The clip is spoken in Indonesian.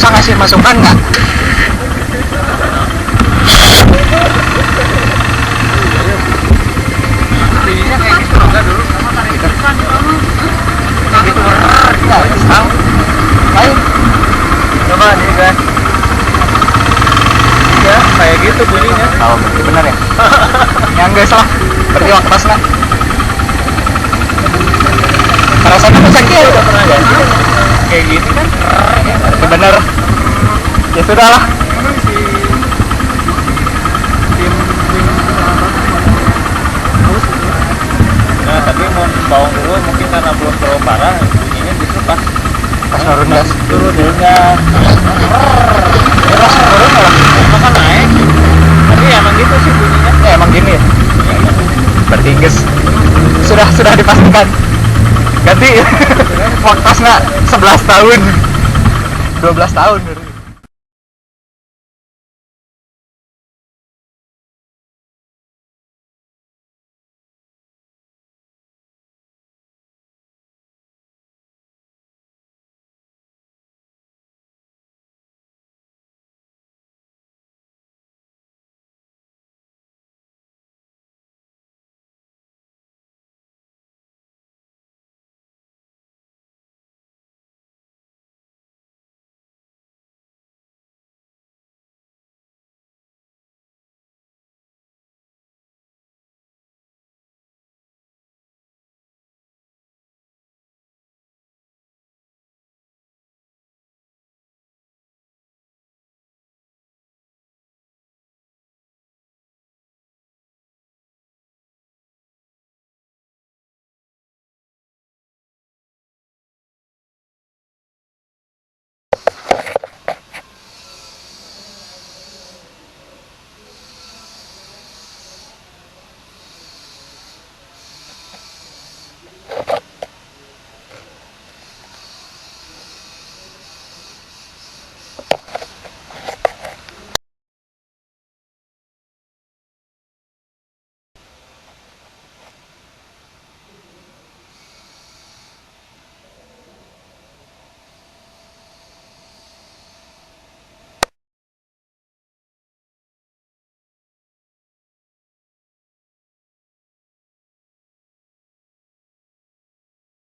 bisa ngasih masukan nggak? bunyinya kayak gitu enggak dulu sama tarik depan kayak gitu Nggak, tahu. Lain. coba nih guys ya kayak gitu bunyinya Oh, berarti benar ya? Yang enggak salah. Berarti waktu pas lah. Rasanya bisa gitu. udah pernah gak sih kayak gitu kan Berarti benar. Ya sudah lah. memang si tim nah tapi mau bawang dulu mungkin karena belum terlalu parah bunyinya justru pas Pas turun gas. turun gas Pas turun malah. maka naik tapi emang gitu sih bunyinya Ya emang gini ya. Berarti guys sudah dipastikan. Ganti. Waktu pasnya 11 tahun. 12 tahun.